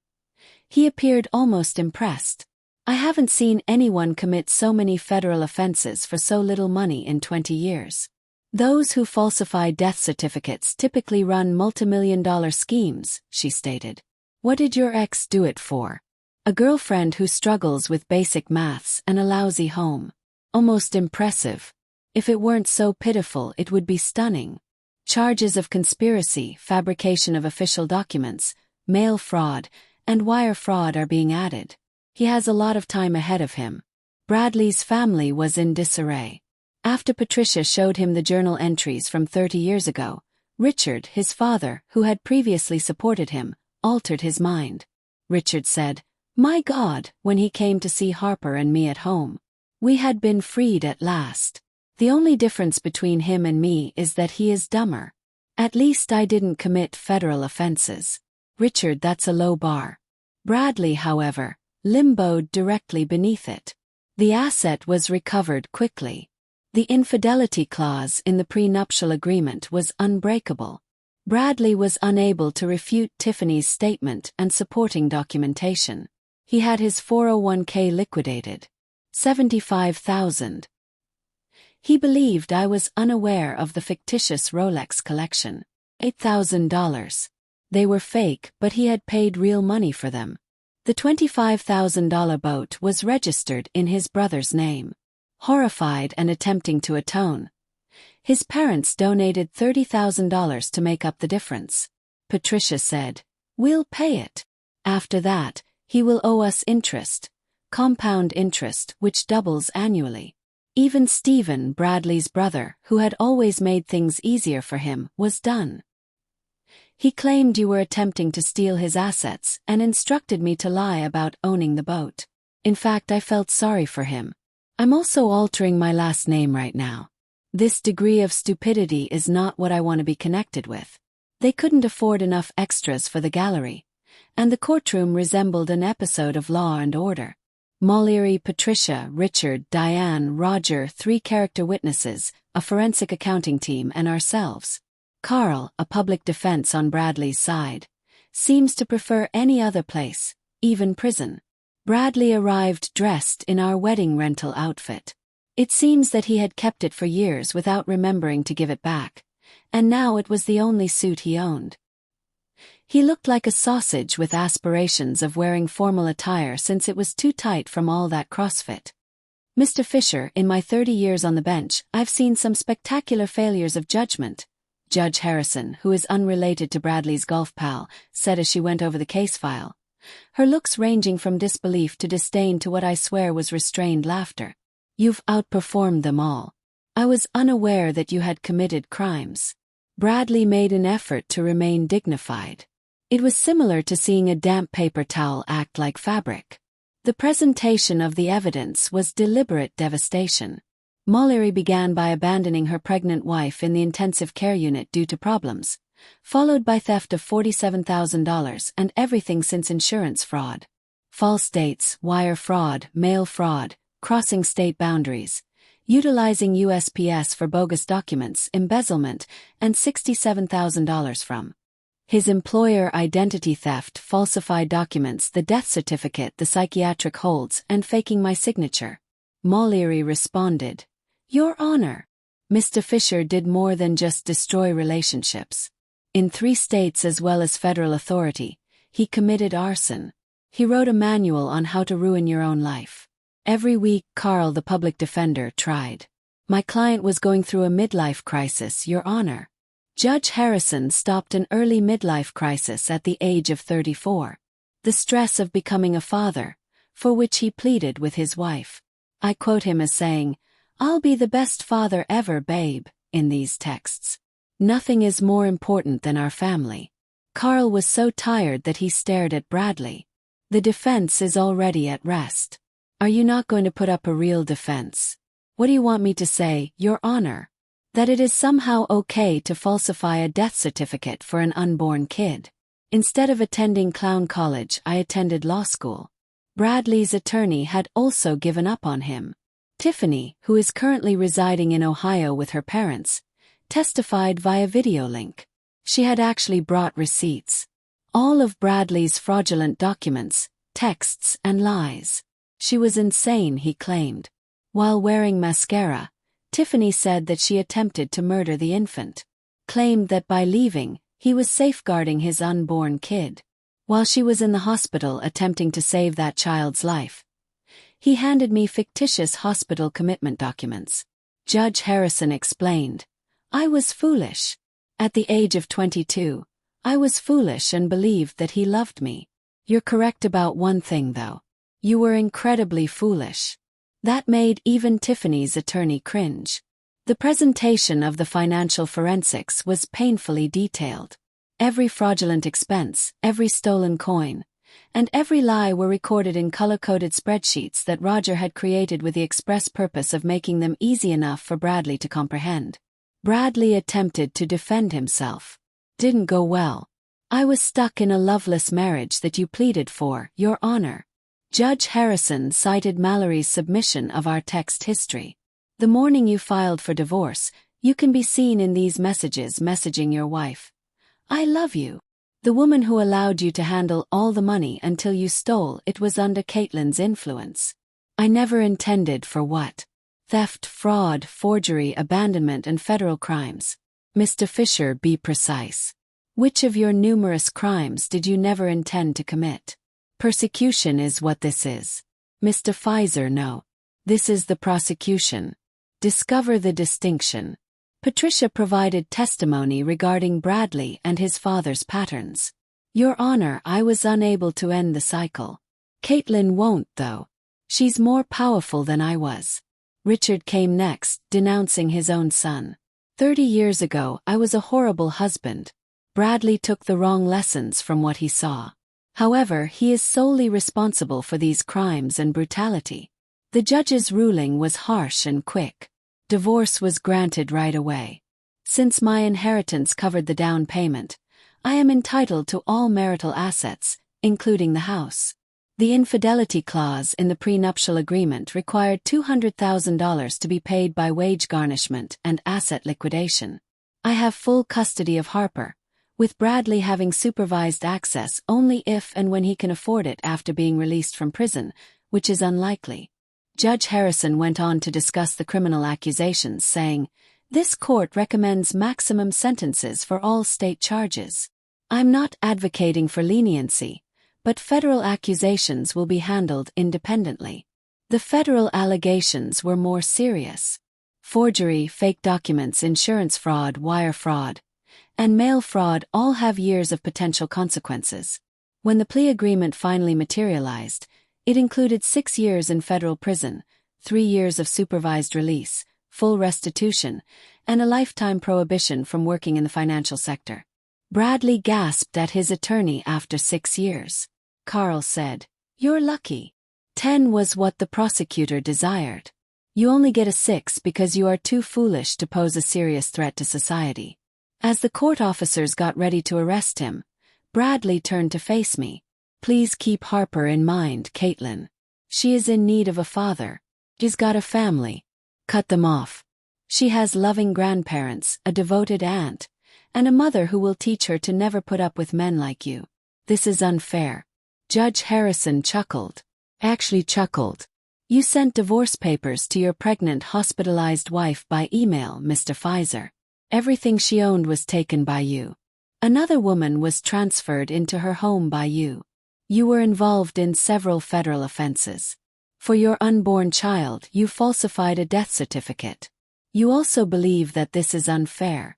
he appeared almost impressed. I haven't seen anyone commit so many federal offenses for so little money in 20 years. Those who falsify death certificates typically run multimillion-dollar schemes, she stated. What did your ex do it for? A girlfriend who struggles with basic maths and a lousy home. Almost impressive. If it weren't so pitiful, it would be stunning. Charges of conspiracy, fabrication of official documents, mail fraud, and wire fraud are being added. He has a lot of time ahead of him. Bradley's family was in disarray. After Patricia showed him the journal entries from 30 years ago, Richard, his father, who had previously supported him, altered his mind. Richard said, "My God," when he came to see Harper and me at home. We had been freed at last. The only difference between him and me is that he is dumber. At least I didn't commit federal offenses. Richard, that's a low bar. Bradley, however, limboed directly beneath it. The asset was recovered quickly. The infidelity clause in the prenuptial agreement was unbreakable. Bradley was unable to refute Tiffany's statement and supporting documentation. He had his 401k liquidated. $75,000. He believed I was unaware of the fictitious Rolex collection. $8,000. They were fake, but he had paid real money for them. The $25,000 boat was registered in his brother's name. Horrified and attempting to atone, his parents donated $30,000 to make up the difference. Patricia said, "We'll pay it. After that, he will owe us interest, compound interest, which doubles annually." Even Stephen, Bradley's brother, who had always made things easier for him, was done. He claimed you were attempting to steal his assets and instructed me to lie about owning the boat. In fact, I felt sorry for him. I'm also altering my last name right now. This degree of stupidity is not what I want to be connected with. They couldn't afford enough extras for the gallery, and the courtroom resembled an episode of Law and Order. Mollery, Patricia, Richard, Diane, Roger, 3 character witnesses, a forensic accounting team, and ourselves. Carl, a public defense on Bradley's side, seems to prefer any other place, even prison. Bradley arrived dressed in our wedding rental outfit. It seems that he had kept it for years without remembering to give it back, and now it was the only suit he owned. He looked like a sausage with aspirations of wearing formal attire since it was too tight from all that CrossFit. "Mr. Fisher, in my 30 years on the bench, I've seen some spectacular failures of judgment," Judge Harrison, who is unrelated to Bradley's golf pal, said as she went over the case file, her looks ranging from disbelief to disdain to what I swear was restrained laughter. "You've outperformed them all. I was unaware that you had committed crimes." Bradley made an effort to remain dignified. It was similar to seeing a damp paper towel act like fabric. The presentation of the evidence was deliberate devastation. Mollery began by abandoning her pregnant wife in the intensive care unit due to problems, followed by theft of $47,000 and everything since insurance fraud. False dates, wire fraud, mail fraud, crossing state boundaries, utilizing USPS for bogus documents, embezzlement, and $67,000 from his employer, identity theft, falsified documents, the death certificate the psychiatric holds, and faking my signature. Mollery responded, "Your Honor, Mr. Fisher did more than just destroy relationships. In 3 states as well as federal authority, he committed arson. He wrote a manual on how to ruin your own life." Every week, Carl, the public defender, tried. "My client was going through a midlife crisis, Your Honor." Judge Harrison stopped an early midlife crisis at the age of 34. The stress of becoming a father, for which he pleaded with his wife. I quote him as saying, "I'll be the best father ever, babe," in these texts. "Nothing is more important than our family." Carl was so tired that he stared at Bradley. "The defense is already at rest. Are you not going to put up a real defense? What do you want me to say, Your Honor? That it is somehow okay to falsify a death certificate for an unborn kid? Instead of attending clown college, I attended law school." Bradley's attorney had also given up on him. Tiffany, who is currently residing in Ohio with her parents, testified via video link. She had actually brought receipts. All of Bradley's fraudulent documents, texts, and lies. She was insane, he claimed. While wearing mascara, Tiffany said that she attempted to murder the infant. Claimed that by leaving, he was safeguarding his unborn kid. While she was in the hospital attempting to save that child's life, he handed me fictitious hospital commitment documents. Judge Harrison explained, "I was foolish. At the age of 22, I was foolish and believed that he loved me. You're correct about one thing though. You were incredibly foolish." That made even Tiffany's attorney cringe. The presentation of the financial forensics was painfully detailed. Every fraudulent expense, every stolen coin, and every lie were recorded in color-coded spreadsheets that Roger had created with the express purpose of making them easy enough for Bradley to comprehend. Bradley attempted to defend himself. "Didn't go well. I was stuck in a loveless marriage that you pleaded for, Your Honor." Judge Harrison cited Mallory's submission of our text history. "The morning you filed for divorce, you can be seen in these messages messaging your wife. 'I love you.' The woman who allowed you to handle all the money until you stole it was under Caitlin's influence. I never intended for what? Theft, fraud, forgery, abandonment, and federal crimes. Mr. Fisher, be precise. Which of your numerous crimes did you never intend to commit?" Persecution is what this is. Mr. Pfizer, no. This is the prosecution. Discover the distinction. Patricia provided testimony regarding Bradley and his father's patterns. Your Honor, I was unable to end the cycle. Caitlin won't, though. She's more powerful than I was. Richard came next, denouncing his own son. 30 years ago, I was a horrible husband. Bradley took the wrong lessons from what he saw. However, he is solely responsible for these crimes and brutality. The judge's ruling was harsh and quick. Divorce was granted right away. Since my inheritance covered the down payment, I am entitled to all marital assets, including the house. The infidelity clause in the prenuptial agreement required $200,000 to be paid by wage garnishment and asset liquidation. I have full custody of Harper, with Bradley having supervised access only if and when he can afford it after being released from prison, which is unlikely. Judge Harrison went on to discuss the criminal accusations, saying, "This court recommends maximum sentences for all state charges. I'm not advocating for leniency, but federal accusations will be handled independently. The federal allegations were more serious. Forgery, fake documents, insurance fraud, wire fraud, and mail fraud all have years of potential consequences. When the plea agreement finally materialized, it included 6 years in federal prison, 3 years of supervised release, full restitution, and a lifetime prohibition from working in the financial sector." Bradley gasped at his attorney after 6 years. Carl said, "You're lucky. 10 was what the prosecutor desired. You only get a 6 because you are too foolish to pose a serious threat to society." As the court officers got ready to arrest him, Bradley turned to face me. "Please keep Harper in mind, Caitlin. She is in need of a father. She's got a family. Cut them off. She has loving grandparents, a devoted aunt, and a mother who will teach her to never put up with men like you. This is unfair." Judge Harrison chuckled. Actually chuckled. "You sent divorce papers to your pregnant hospitalized wife by email, Mr. Pfizer. Everything she owned was taken by you. Another woman was transferred into her home by you. You were involved in several federal offenses. For your unborn child, you falsified a death certificate. You also believe that this is unfair."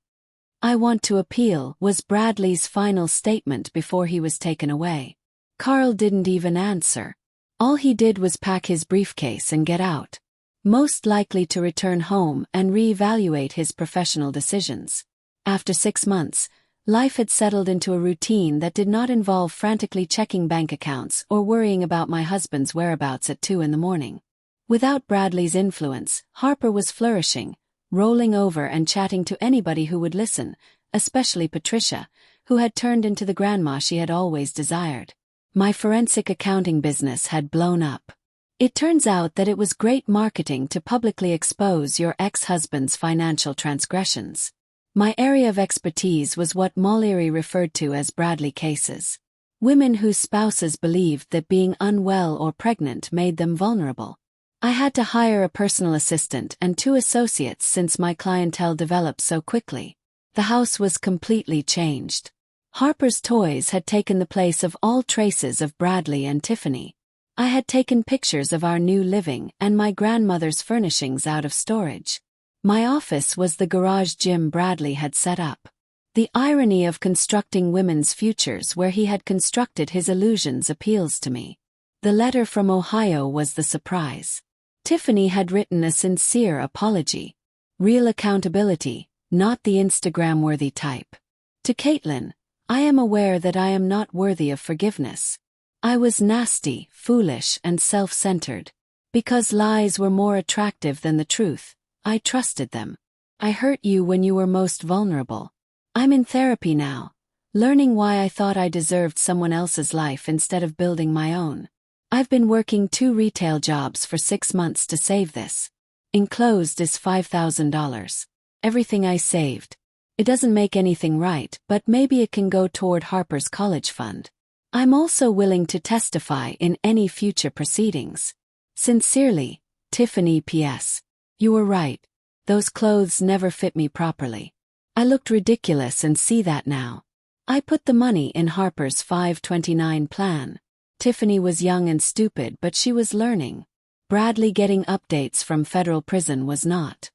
"I want to appeal," was Bradley's final statement before he was taken away. Carl didn't even answer. All he did was pack his briefcase and get out, most likely to return home and reevaluate his professional decisions. After 6 months, life had settled into a routine that did not involve frantically checking bank accounts or worrying about my husband's whereabouts at 2 in the morning. Without Bradley's influence, Harper was flourishing, rolling over and chatting to anybody who would listen, especially Patricia, who had turned into the grandma she had always desired. My forensic accounting business had blown up. It turns out that it was great marketing to publicly expose your ex-husband's financial transgressions. My area of expertise was what Mollery referred to as Bradley cases. Women whose spouses believed that being unwell or pregnant made them vulnerable. I had to hire a personal assistant and 2 associates since my clientele developed so quickly. The house was completely changed. Harper's toys had taken the place of all traces of Bradley and Tiffany. I had taken pictures of our new living and my grandmother's furnishings out of storage. My office was the garage gym Bradley had set up. The irony of constructing women's futures where he had constructed his illusions appeals to me. The letter from Ohio was the surprise. Tiffany had written a sincere apology. Real accountability, not the Instagram-worthy type. To Caitlin, "I am aware that I am not worthy of forgiveness. I was nasty, foolish, and self-centered. Because lies were more attractive than the truth, I trusted them. I hurt you when you were most vulnerable. I'm in therapy now, learning why I thought I deserved someone else's life instead of building my own. I've been working 2 retail jobs for 6 months to save this. Enclosed is $5,000. Everything I saved. It doesn't make anything right, but maybe it can go toward Harper's college fund. I'm also willing to testify in any future proceedings. Sincerely, Tiffany P.S. You were right. Those clothes never fit me properly. I looked ridiculous and see that now. I put the money in Harper's 529 plan. Tiffany was young and stupid, but she was learning. Bradley getting updates from federal prison was not.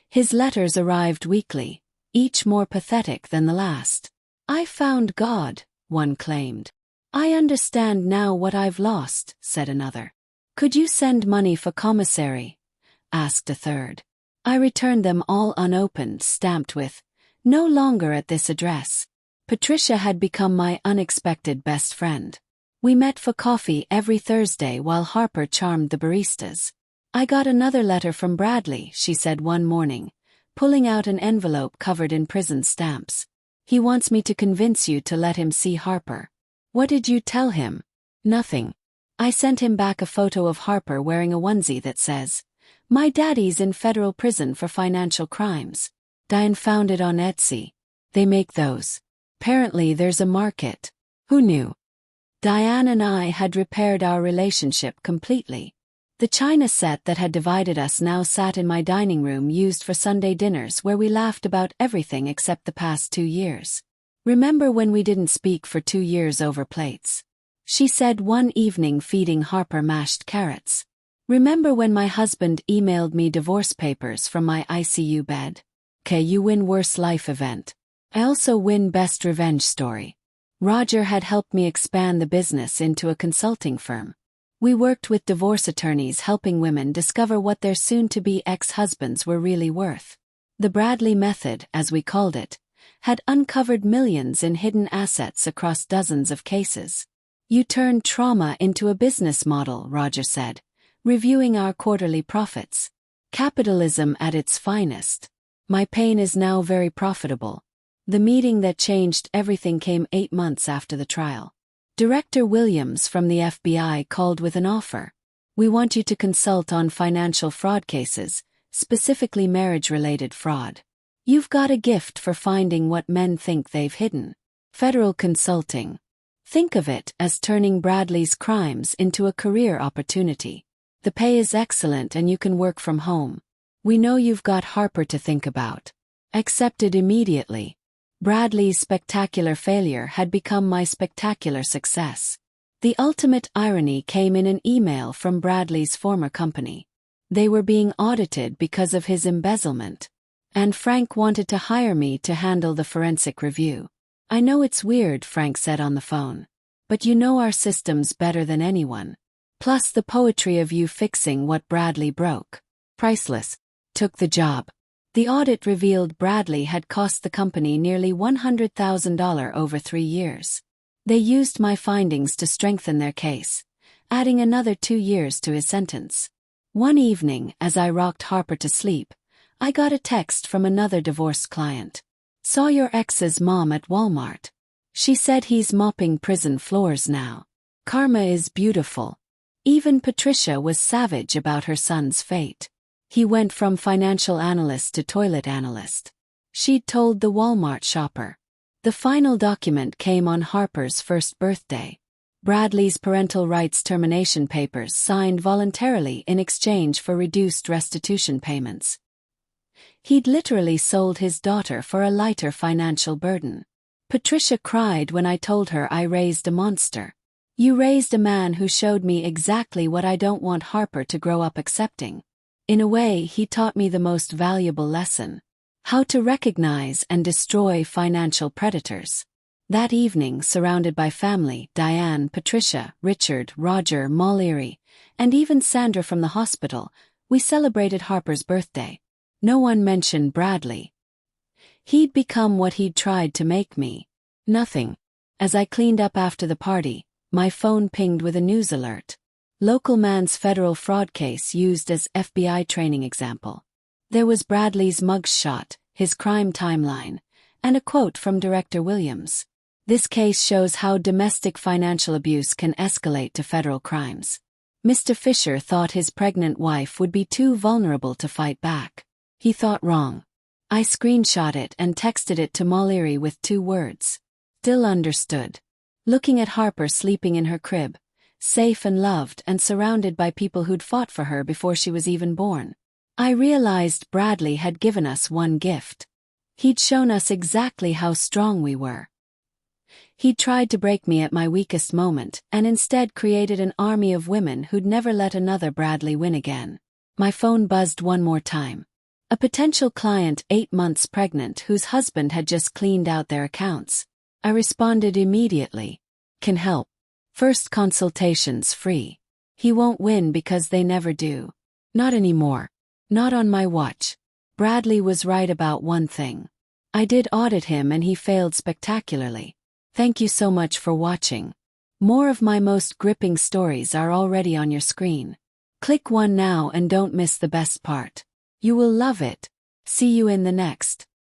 His letters arrived weekly, each more pathetic than the last. "I found God," one claimed. "I understand now what I've lost," said another. "Could you send money for commissary?" asked a third. I returned them all unopened, stamped with, "No longer at this address." Patricia had become my unexpected best friend. We met for coffee every Thursday while Harper charmed the baristas. "I got another letter from Bradley," she said one morning, pulling out an envelope covered in prison stamps. "He wants me to convince you to let him see Harper." "What did you tell him?" "Nothing." I sent him back a photo of Harper wearing a onesie that says, "My daddy's in federal prison for financial crimes." Diane found it on Etsy. They make those. Apparently there's a market. Who knew? Diane and I had repaired our relationship completely. The china set that had divided us now sat in my dining room, used for Sunday dinners where we laughed about everything except the past 2 years. "Remember when we didn't speak for 2 years over plates?" she said one evening feeding Harper mashed carrots. "Remember when my husband emailed me divorce papers from my ICU bed?" "'Kay, you win worst life event. I also win best revenge story." Roger had helped me expand the business into a consulting firm. We worked with divorce attorneys helping women discover what their soon-to-be ex-husbands were really worth. The Bradley method, as we called it, had uncovered millions in hidden assets across dozens of cases. "You turned trauma into a business model," Roger said, reviewing our quarterly profits. "Capitalism at its finest. My pain is now very profitable." The meeting that changed everything came 8 months after the trial. Director Williams from the FBI called with an offer. "We want you to consult on financial fraud cases, specifically marriage-related fraud. You've got a gift for finding what men think they've hidden." Federal consulting. Think of it as turning Bradley's crimes into a career opportunity. The pay is excellent and you can work from home. "We know you've got Harper to think about." Accepted immediately. Bradley's spectacular failure had become my spectacular success. The ultimate irony came in an email from Bradley's former company. They were being audited because of his embezzlement. And Frank wanted to hire me to handle the forensic review. "I know it's weird," Frank said on the phone. "But you know our systems better than anyone. Plus the poetry of you fixing what Bradley broke. Priceless." Took the job. The audit revealed Bradley had cost the company nearly $100,000 over 3 years. They used my findings to strengthen their case, adding another 2 years to his sentence. One evening, as I rocked Harper to sleep, I got a text from another divorced client. "Saw your ex's mom at Walmart. She said he's mopping prison floors now. Karma is beautiful." Even Patricia was savage about her son's fate. He went from financial analyst to toilet analyst. She'd told the Walmart shopper. The final document came on Harper's first birthday. Bradley's parental rights termination papers signed voluntarily in exchange for reduced restitution payments. He'd literally sold his daughter for a lighter financial burden. Patricia cried when I told her I raised a monster. "You raised a man who showed me exactly what I don't want Harper to grow up accepting." In a way, he taught me the most valuable lesson: how to recognize and destroy financial predators. That evening, surrounded by family, Diane, Patricia, Richard, Roger, Mollery, and even Sandra from the hospital, we celebrated Harper's birthday. No one mentioned Bradley. He'd become what he'd tried to make me. Nothing. As I cleaned up after the party, my phone pinged with a news alert. Local man's federal fraud case used as FBI training example. There was Bradley's mugshot, his crime timeline, and a quote from Director Williams. This case shows how domestic financial abuse can escalate to federal crimes. Mr. Fisher thought his pregnant wife would be too vulnerable to fight back. He thought wrong. I screenshot it and texted it to Mollery with 2 words. Still understood. Looking at Harper sleeping in her crib, safe and loved and surrounded by people who'd fought for her before she was even born, I realized Bradley had given us one gift. He'd shown us exactly how strong we were. He'd tried to break me at my weakest moment and instead created an army of women who'd never let another Bradley win again. My phone buzzed one more time. A potential client 8 months pregnant whose husband had just cleaned out their accounts. I responded immediately. Can help. First consultation's free. He won't win because they never do. Not anymore. Not on my watch. Bradley was right about one thing. I did audit him and he failed spectacularly. Thank you so much for watching. More of my most gripping stories are already on your screen. Click one now and don't miss the best part. You will love it. See you in the next.